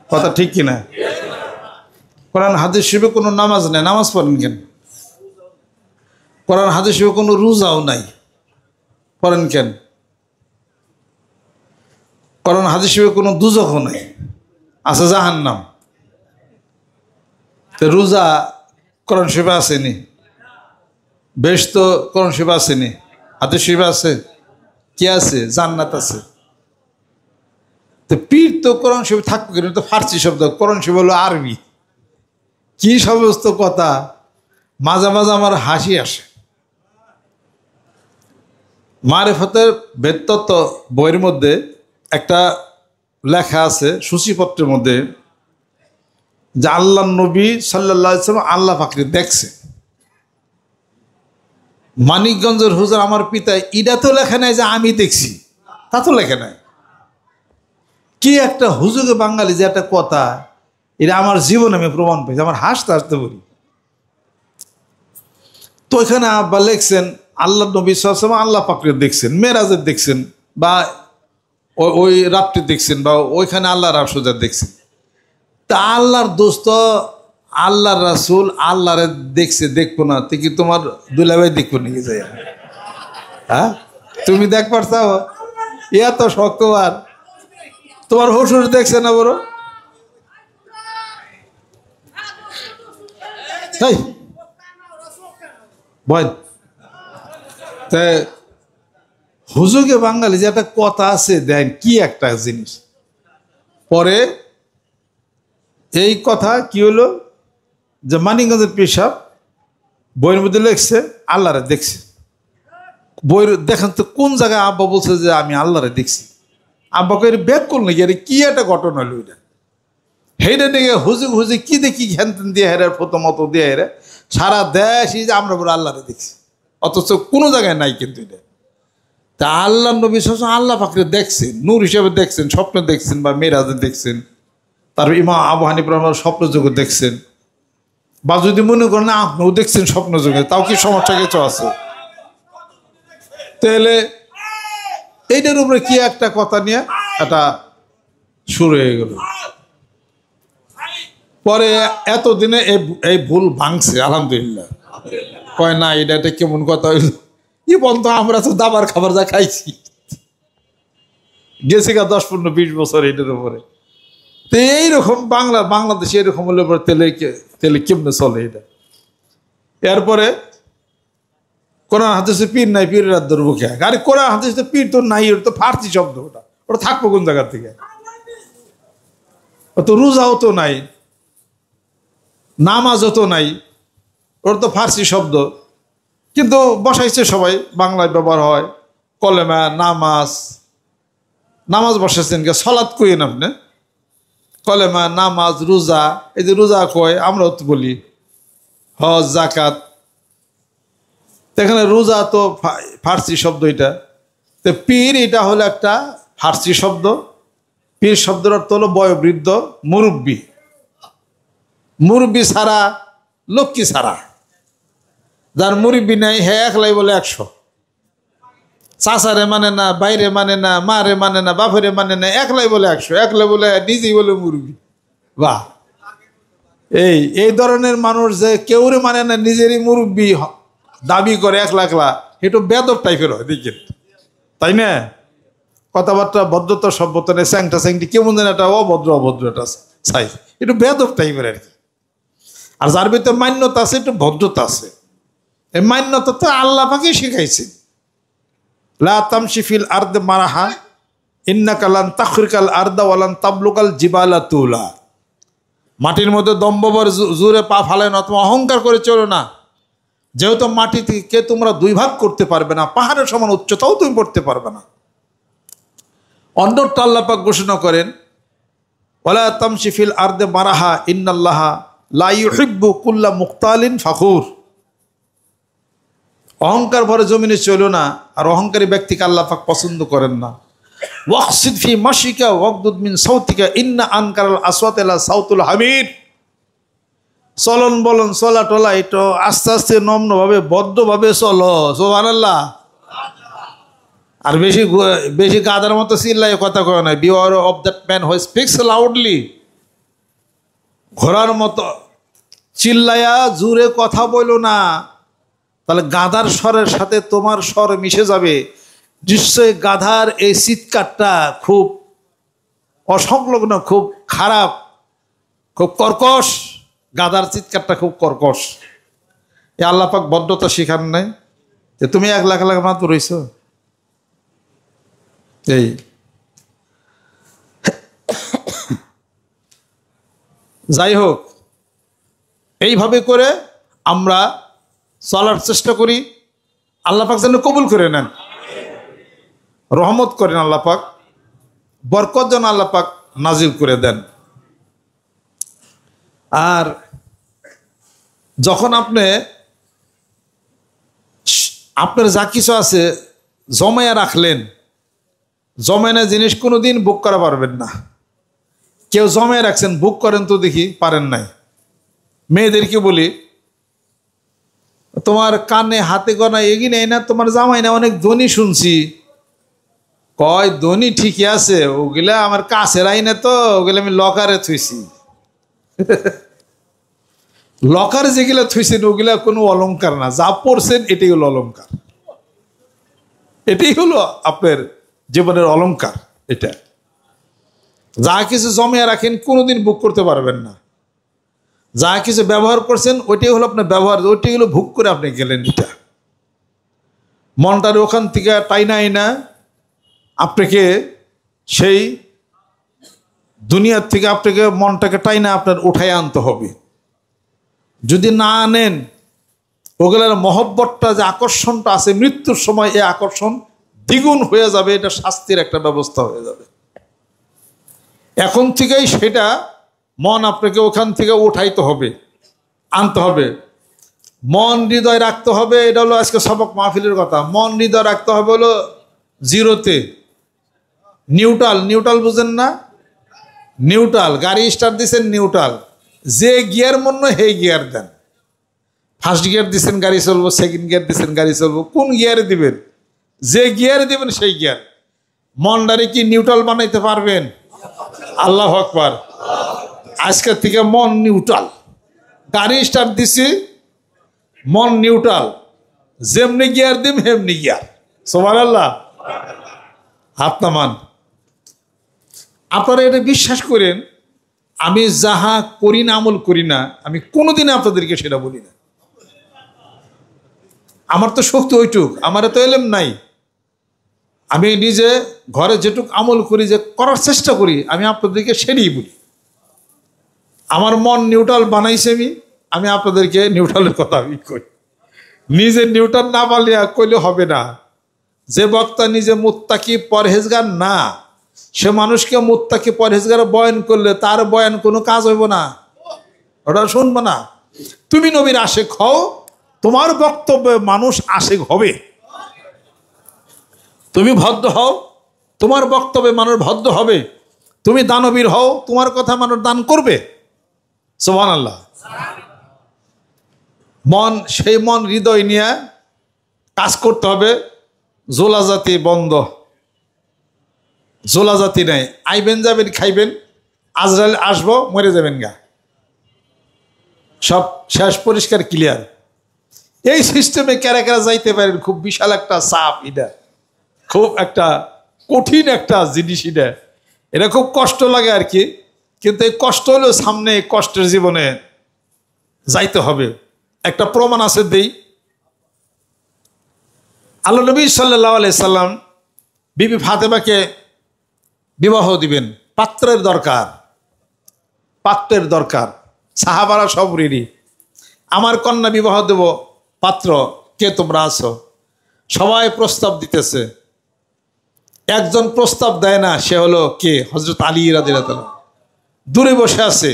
কথা ঠিক কিনা? কোরআন হাদিস শরীফে কোনো নামাজ নেই, নামাজ পড়েন কেন? কোরআন হাদিস শরীফে কোনো রোজাও নাই, পড়েন কেন? কোরআন হাদিস শরীফে কোনো দুজখও নাই, আছে জাহান্নাম। তো রোজা কোরআন শরীফে আসেনি, বেশ তো কোরআন শরীফে আসেনি, হাদিস শরীফে আছে, কি আছে? জান্নাত আছে। তো পীর তো কোরআন শরীফ থাকবে কেন? তো ফার্সি শব্দ, কোরআন শরীফ হলো আরবি। কি সমস্ত কথা, মাঝে মাঝে আমার হাসি আসে। মারিফতের বেদতত্ত্ব বইয়ের মধ্যে একটা লেখা আছে সূচিপত্রের মধ্যে যে আল্লাহ নবী সাল্লাল্লাহু আলাইহি ওয়াসাল্লাম আল্লাহ পাককে দেখছে। মানিকগঞ্জের হুজুর আমার পিতা, এটা তো লেখা নাই যে আমি দেখছি, তা তো লেখা নাই। কি একটা হুজুগে বাঙালি যে একটা কথা, এটা আমার জীবনে আমি প্রমাণ পেয়েছি, আমার হাসতে হাসতে বলি। তো এখানে আব্বা লেখছেন আল্লাহ নবী সাল্লাল্লাহু আলাইহি ওয়াসাল্লাম আল্লাহ পাককে দেখছেন, মেরাজের দেখছেন, বা ওই রাত্রি দেখছেন, বা ওইখানে আল্লাহ রাসূলকে দেখছেন। তা আল্লাহর দোস্ত আল্লাহর রাসূল আল্লাহরে দেখছে, দেখবো না তো কি তোমার দুলাভাই দেখবো নাকি যাই? হ্যাঁ, তুমি দেখ পারছাও? ইয়া তো শক্ত। আর তোমার শ্বশুর দেখছে না বড়? তাই বল। তা হুজুগে বাঙালি যে একটা কথা আছে, দেন কি একটা জিনিস। পরে এই কথা কি হলো যে মানিকগঞ্জের পেশাব বইয়ের মধ্যে লেখছে আল্লাহরে দেখছে। বইয়ের দেখেন তো কোন জায়গায় আব্বা বলছে যে আমি আল্লাহরে দেখছি। আব্বাকে এর ব্যাক করল নাকি, আরে কি একটা ঘটনা হলো এটা। হেরে ডেকে হুজুগ হুজুগ কি দেখি ঘ্যান দিয়ে হেরে প্রথমত দিয়ে হেরে সারা দেশই যে আমরা বলে আল্লাহরে দেখছি, অথচ কোনো জায়গায় নাই। কিন্তু এটা তা আল্লাহ নবী সাল্লাল্লাহু আল্লাহ পাকরে দেখছেন, নূর হিসেবে দেখছেন, স্বপ্নে দেখছেন, বা মেরাজে দেখছেন। তার ইমাম আবু হানিফা রাহিমাহুল্লাহ স্বপ্ন যুগে দেখছেন, বা যদি মনে করেন আপনিও দেখছেন স্বপ্ন যুগে, তাও কি সমস্যা কিছু আছে? তাহলে এইটার উপরে কি একটা কথা নিয়ে এটা শুরু হয়ে গেল। পরে এতদিনে এই ভুল ভাঙছে আলহামদুলিল্লাহ। কয় না, এটা কেমন কথা হইল? কি বলতো, আমরা তো দাবার খাবার যা খাইছি, গেছি গা 10-15-20 বছর এটার উপরে। তো এইরকম বাংলাদেশে এরকম হলে পরে তেলে কেমনে চলে এটা? এরপরে কোরআন হাদিসে পীর নাই, পীরের রাত ধরবো কে? আরে কোরআন হাদিসে পীর তো নাই, ওটা তো ফার্সি শব্দ। ওটা থাকবো কোন জায়গা থেকে? তো রোজাও তো নাই, নামাজও তো নাই, ওটা তো ফার্সি শব্দ। কিন্তু বসাইছে সবাই, বাংলায় ব্যবহার হয় কলেমা, নামাজ। নামাজ বসাইছেন কে? সলাৎ কইেন আপনি, কলেমা, নামাজ, রোজা। এই যে রোজা কয়, আমরাও তো বলি হজ, জাকাত। এখানে রোজা তো ফার্সি শব্দ এটা। তো পীর এটা হলো একটা ফার্সি শব্দ। পীর শব্দের অর্থ হলো বয়োবৃদ্ধ, মুরব্বী। মুরব্বী ছাড়া লক্ষ্মী ছাড়া, যার মুরব্বী নাই হ্যাঁ একলাই বলে 100। চাচারে মানে না, বাইরে মানে না, মারে মানে না, বাপরে মানে না, একলাই বলে 100। একলাই বলে নিজেই বলে মুরব্বী। বাহ, এই ধরনের মানুষ যে কেউরে মানে না, নিজেরই মুরব্বী দাবি করে একলা একলা, একটু বেদব টাইপের হয় দেখেন, তাই না? কথাবার্তা ভদ্রতা সভ্যতা নেই, স্যাংটা স্যাংটি কেমন যেন একটা অভদ্র একটা চাই, একটু বেদব টাইপের আর কি। আর যার ভিতরে মান্যতা আছে, একটু ভদ্রতা আছে। এই মান্যতা তো আল্লাহ পাকেই শিখাইছে। লা তামশি ফিল আরদে মারাহা ইন্নাকা লান তাখরিকাল আরদা ওয়া লান তাবলুকাল জিবালা তুলা। মাটির মধ্যে দম্ভভর জোরে পা ফালায় না, তোমার অহংকার করে চলো না। যেহেতু মাটিকে তোমরা 2 ভাগ করতে পারবে না, পাহাড়ের সমান উচ্চতাও তুমি পড়তে পারবে না। অন্যটা আল্লাহ পাক ঘোষণা করেন, ওয়ালা তামশি ফিল আরদে মারাহা ইন্নাল্লাহা লা ইউহিব্বু কুল্লা মুখতালিন ফাখুর। অহংকার ভরে জমিনে চলো না, আর অহংকারী ব্যক্তিকে আল্লাহ পাক পছন্দ করেন না। ওয়াকসিদ ফি মাশিকা ওয়াগদুদ মিন সাউতিকা ইন্না আনকারাল আসওয়াতি লা সাউতুল হামির। চলন বলন চলা টলা এটা আস্তে আস্তে নম্রভাবে বদ্ধভাবে চলো, সুবহানাল্লাহ। আর বেশি গাদার মতো চিল্লাই কথা কয় না। Beware of that man who speaks loudly, ঘোড়ার মতো চিল্লায়া জুড়ে কথা বলো না, তাহলে গাধার স্বরের সাথে তোমার স্বর মিশে যাবে। নিশ্চয়ই গাধার এই চিৎকারটা খুব অসংলগ্ন, খুব খারাপ, খুব কর্কশ। গাধার চিৎকারটা খুব কর্কশ। এ আল্লাহ পাক বদ্ধতা শিখান নাই যে তুমি 1 লাখ লাখ মাত্র রইছ। এই যাই হোক, এইভাবে করে আমরা চলার চেষ্টা করি। আল্লাহ পাক যেন কবুল করে নেন, রহমত করেন আল্লাহ পাক, বরকত যেন আল্লাহ পাক নাজিল করে দেন। আর যখন আপনার যা কিছু আছে জমায়া রাখলেন, জমানো জিনিস কোনো দিন বুক করা পারবেন না। কেউ জমায় রাখছেন, বুক করেন তো দেখি, পারেন নাই। মেয়েদেরকে বলি, তোমার কানে হাতে গনা এগিয়ে নেই না, তোমার জামাই না অনেক ধ্বনি শুনছি। কয় ধ্বনি ঠিকই আছে, ওগুলা আমার কাছে রাই না, তো ওগুলো আমি লকারে থুইছি। লকারে যেগুলা থুইছেন ওগুলা কোনো অলংকার না, যা পড়ছেন এটাই হলো অলংকার, এটাই হলো আপনার জীবনের অলংকার। এটা যা কিছু জমিয়ে রাখেন কোনোদিন বুক করতে পারবেন না। যা কিছু ব্যবহার করছেন ওইটাই হলো আপনার ব্যবহার, ওইটাই হলো ভুক করে আপনি গেলেন। এটা মনটার ওখান থেকে টাইনাই না আপনাকে, সেই দুনিয়ার থেকে আপনাকে মনটাকে টাইনা আপনার উঠাই আনতে হবে। যদি না আনেন, ওগুলোর মহব্বতটা যে আকর্ষণটা আছে, মৃত্যুর সময় এই আকর্ষণ দ্বিগুণ হয়ে যাবে। এটা শাস্তির একটা ব্যবস্থা হয়ে যাবে। এখন থেকেই সেটা মন আপনাকে ওখান থেকে উঠাইতে হবে, আনতে হবে। মন হৃদয় রাখতে হবে। এটা হলো আজকে সবক মাহফিলের কথা। মন হৃদয় রাখতে হবে হলো জিরোতে, নিউট্রাল। নিউট্রাল বুঝেন না? নিউট্রাল। গাড়ি স্টার্ট দিচ্ছেন নিউট্রাল, যে গিয়ার মন্য হে গিয়ার দেন। ফার্স্ট গিয়ার দিচ্ছেন গাড়ি চলবো, সেকেন্ড গিয়ার দিচ্ছেন গাড়ি চলবো। কোন গিয়ারে দিবেন? যে গিয়ারে দিবেন সেই গিয়ার। মনটারে কি নিউট্রাল বানাইতে পারবেন? আল্লাহু আকবার। আজকের থেকে মন নিউট্রাল। গাড়ি স্টার্ট দিছি, মন নিউট্রাল, যেমনি গিয়ার দিম হেমনি গিয়ার। সুবহানাল্লাহ। হাত নামান। আপনারা এটা বিশ্বাস করেন, আমি যাহা করি না, আমল করি না, আমি কোনোদিন আপনাদেরকে সেটা বলি না। আমার তো শক্তি ওইটুক, আমার তো এলেম নাই। আমি নিজে ঘরে যেটুক আমল করি, যে করার চেষ্টা করি, আমি আপনাদেরকে সেটাই বলি। আমার মন নিউট্রাল বানাইছে, আমি আপনাদেরকে নিউট্রালের কথা আমি কই। নিজে নিউট্রাল না বানিয়ে কইলে হবে না। যে বক্তা নিজে মুত্তাকি পরহেজগার না, সে মানুষকে মুত্তাকি পরহেজগার বয়ান করলে তার বয়ান কোনো কাজ হইব না, ওটা শুনবো না। তুমি নবীর আশেক হও, তোমার বক্তব্যে মানুষ আশেক হবে। তুমি ভদ্র হও, তোমার বক্তব্যে মানুষ ভদ্র হবে। তুমি দানবীর হও, তোমার কথা মানুষ দান করবে। সুবহানাল্লাহ। মন, সেই মন হৃদয় নিয়ে কাজ করতে হবে। জোলাজাতি বন্ধ, জোলাজাতি নেই। আইবেন যাবেন খাইবেন, আজরাইল আসবো, মরে যাবেন গা, সব শেষ, পরিষ্কার, ক্লিয়ার। এই সিস্টেমে কারা কারা যাইতে পারেন, খুব বিশাল একটা চাপ। এটা খুব একটা কঠিন একটা জিনিস। এটা খুব কষ্ট লাগে আর কি, কিন্তু এই কষ্ট হলেও সামনে কষ্টের জীবনে যাইতে হবে। একটা প্রমাণ আছে দেই। আল্লাহ নবী সাল্লাল্লাহু আলাইহি সাল্লাম বিবি ফাতেমাকে বিবাহ দিবেন, পাত্রের দরকার, পাত্রের দরকার। সাহাবারা সব রেডি, আমার কন্যা বিবাহ দেব, পাত্র কে তোমরা আছো? সবাই প্রস্তাব দিতেছে। একজন প্রস্তাব দেয় না, সে হলো কে? হযরত আলী রাদিয়াল্লাহু তাআলা। দূরে বসে আছে,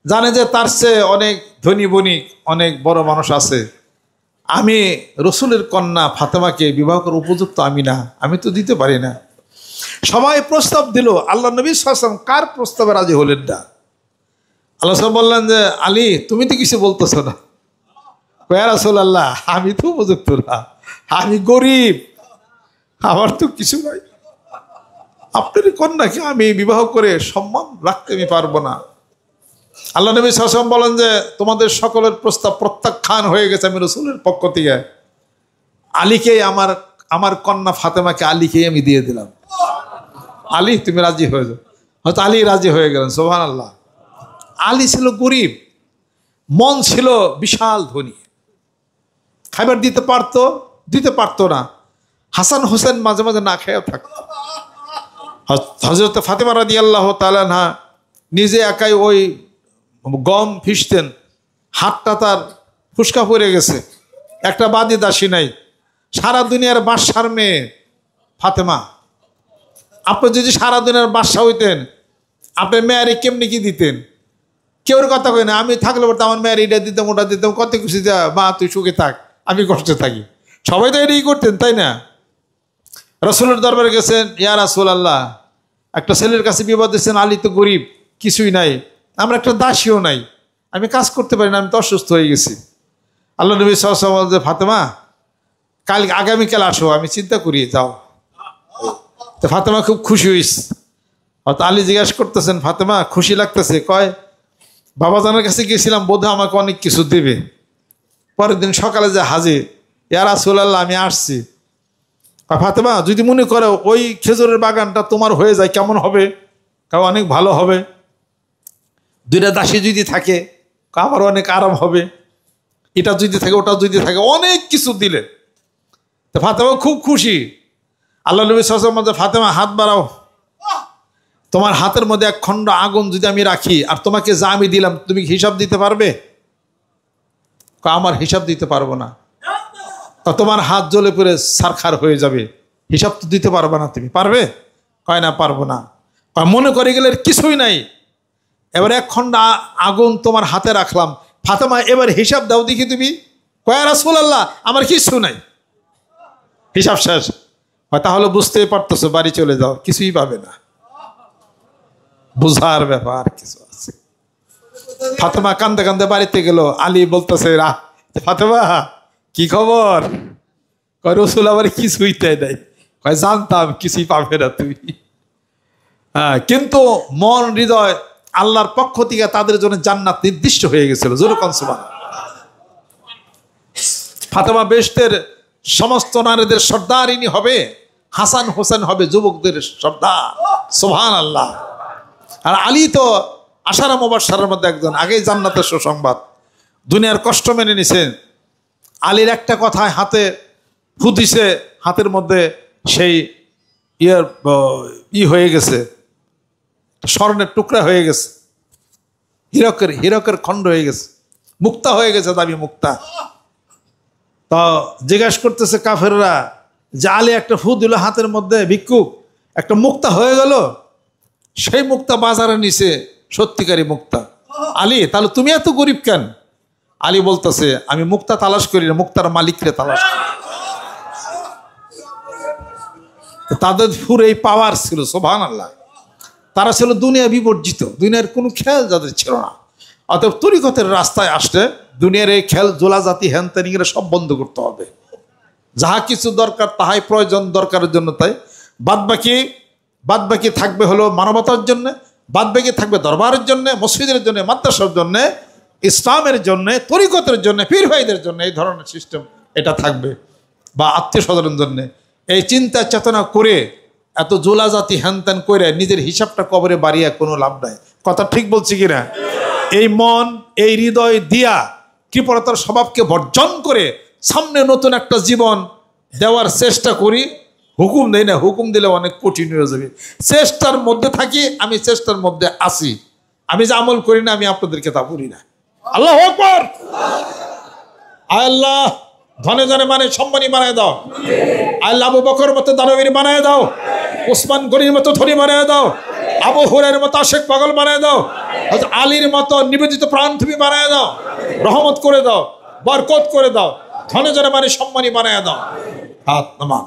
জানে যে তার চেয়ে অনেক ধনী বণিক, অনেক বড় মানুষ আছে। আমি রসুলের কন্যা ফাতেমাকে বিবাহ করার উপযুক্ত আমি না, আমি তো দিতে পারি না। সবাই প্রস্তাব দিল, আল্লাহ নবী সাল্লাল্লাহু আলাইহি ওয়াসাল্লাম কার প্রস্তাবে রাজি হলেন না। আল্লাহ সাল্লাল্লাহু বললেন যে আলী, তুমি তো কিছু বলতেছো না। ইয়া রাসূলুল্লাহ, আমি তো উপযুক্ত না, আমি গরিব, আমার তো কিছু নাই। আপনার কন্যাকে আমি বিবাহ করে সম্মান রাখতে আমি পারবো না। আল্লাহ নবী সাল্লাল্লাহু আলাইহি ওয়াসাল্লাম বলেন যে তোমাদের সকলের প্রস্তাব প্রত্যাখ্যান হয়ে গেছে আমি রাসূলের পক্ষ থেকে। আলীকেই আমার কন্যা ফাতেমাকে আলীকেই আমি দিয়ে দিলাম। আলী তুমি রাজি হয়ে যাও। হয়তো আলী রাজি হয়ে গেলেন, সুবহানাল্লাহ। আলী ছিল গরিব, মন ছিল বিশাল ধনী, খাবার দিতে পারতো না। হাসান হোসেন মাঝে মাঝে না খেয়ে থাকতো। হযরত ফাতেমা রাদিয়াল্লাহু তাআলা আনহা নিজে একাই ওই গম ফিসতেন, হাতটা তার ফুসকা পড়ে গেছে, একটা বাদী দাসী নাই, সারা দুনিয়ার বাদশার মেয়ে ফাতেমা। আপনি যদি সারা দুনিয়ার বাদশা হইতেন, আপনি মেয়ারে কেমনি কি দিতেন? কেউর কথা কই না, আমি থাকলে বলতে আমার মেয়ার এটা দিতাম ওটা দিতাম, কত খুশি দেওয়া, মা তুই সুখে থাক আমি কষ্টে থাকি, সবাই তো এটাই করতেন তাই না? রাসূলের দরবারে গেছেন, ইয়া রাসূলুল্লাহ, একটা ছেলের কাছে বিবাদ দিচ্ছেন, আলী তো গরিব, কিছুই নাই, আমরা একটা দাসীও নাই, আমি কাজ করতে পারি না, আমি তো অসুস্থ হয়ে গেছি। আল্লাহ নবী সাল্লাল্লাহু আলাইহি ওয়াসাল্লাম বললেন, ফাতেমা আগামীকাল আসো, আমি চিন্তা করি, যাও। তো ফাতেমা খুব খুশি হয়েছে। হয়তো আলী জিজ্ঞাসা করতেছেন, ফাতেমা খুশি লাগতেছে? কয় বাবাজানের কাছে গেছিলাম, বোধহয় আমাকে অনেক কিছু দেবে। পরের দিন সকালে যে হাজির, ইয়া রাসূলুল্লাহ আমি আসছি। ফাতেমা যদি মনে করো ওই খেজুরের বাগানটা তোমার হয়ে যায় কেমন হবে? কারণ অনেক ভালো হবে, দুইটা দাসী যদি থাকে আমার অনেক আরাম হবে, এটা যদি থাকে ওটা যদি থাকে, অনেক কিছু দিলে। তো ফাতেমা খুব খুশি। আল্লাহ নবী সাল্লাল্লাহু আলাইহি ওয়াসাল্লাম, ফাতেমা হাত বাড়াও, তোমার হাতের মধ্যে এক খণ্ড আগুন যদি আমি রাখি আর তোমাকে যা আমি দিলাম তুমি হিসাব দিতে পারবে? আমার হিসাব দিতে পারবো না। তোমার হাত জ্বলে পড়ে ছারখার হয়ে যাবে, হিসাব তো দিতে পারবে না, তুমি পারবে? কয় না পারবো না। মনে করে গেলে কিছুই নাই, এবার এক খণ্ড আগুন তোমার হাতে রাখলাম, ফাতেমা এবার হিসাব দাও দেখি তুমি। কয় রাসূলুল্লাহ আমার কিছু নাই, হিসাব শেষ। তাহলে বুঝতেই পারতেছো, বাড়ি চলে যাও, কিছুই পাবে না। বুঝার ব্যাপার কিছু আছে। ফাতেমা কান্দে কান্দে বাড়িতে গেল। আলী বলতেছে, ফাতেমা কি খবর? কয় রাসূল আবার কিছুই দেয় নাই। কয় জানতাম কিছুই পাবে না তুমি। হ্যাঁ, কিন্তু মন হৃদয় আল্লাহর পক্ষ থেকে তাদের জন্য জান্নাত নির্দিষ্ট হয়ে গেছিল। জোরে কোন সুবহানাল্লাহ। ফাতেমা বেহেশতের সমস্ত নারীদের সর্দারিনী হবে, হাসান হোসেন হবে যুবকদের সর্দার। সুবহানাল্লাহ। আর আলী তো আশারা মুবাশশারার মধ্যে একজন, আগেই জান্নাতের সুসংবাদ, দুনিয়ার কষ্ট মেনে নিছেন। আলীর একটা কথায় হাতে ফু দিছে, হাতের মধ্যে সেই হয়ে গেছে, স্বর্ণের টুকরা হয়ে গেছে, হীরকের খণ্ড হয়ে গেছে, মুক্তা হয়ে গেছে, দাবি মুক্তা। তো জিজ্ঞাসা করতেছে কাফেররা যে আলী একটা ফু দিল হাতের মধ্যে, ভিক্ষুক একটা মুক্তা হয়ে গেল, সেই মুক্তা বাজারে নিছে, সত্যিকারী মুক্তা। আলী তাহলে তুমি এত গরিব কেন? আলী বলতেছে আমি মুক্তা তালাশ করি না, মুক্তার মালিকরে তালাশ করি। তাদের ফুর এই পাওয়ার ছিল, সুবহানাল্লাহ। তারা ছিল দুনিয়া বিবর্জিত, দুনিয়ার কোনো খেয়াল যাদের ছিল না। অতএব তরিকতের রাস্তায় আসলে দুনিয়ার এই খেল জোলা জাতি হ্যান ত্যান এগুলো সব বন্ধ করতে হবে। যাহা কিছু দরকার তাহাই প্রয়োজন দরকারের জন্য, তাই বাদবাকি থাকবে হলো মানবতার জন্য, বাদবাকি থাকবে দরবারের জন্য, মসজিদের জন্য, মাদ্রাসার জন্য, ইসলামের জন্য, তরিকতের জন্য, পীর ভাইদের জন্য, এই ধরনের সিস্টেম এটা থাকবে, বা আত্মীয় স্বজনের জন্য। এই চিন্তা চেতনা করে এত জোলা জাতি হ্যান ত্যান করে নিজের হিসাবটা কবরে বাড়িয়ে কোনো লাভ নাই। কথা ঠিক বলছি কিনা? এই মন এই হৃদয় দিয়া কৃপণতার স্বভাবকে বর্জন করে সামনে নতুন একটা জীবন দেওয়ার চেষ্টা করি। হুকুম দেয় না, হুকুম দিলে অনেক কঠিন হয়ে যাবে। চেষ্টার মধ্যে থাকি, আমি চেষ্টার মধ্যে আসি। আমি যে আমল করি না আমি আপনাদেরকে তা বলি না। আল্লাহু আকবার। আল্লাহ ধনে ধনে মানে সম্মানী বানায় দাও। আল্লাহ আবু বকর মতো দানবীর বানায় দাও, উসমান গনির মতো ধনী বানায় দাও, আবু হুরায়রার মতো আশেক পাগল বানায় দাও, আলীর মতো নিবেদিত প্রাণ তুমি বানায় দাও, রহমত করে দাও, বরকত করে দাও, ধনে ধনে মানে সম্মানী বানায় দাও। হাত নামান।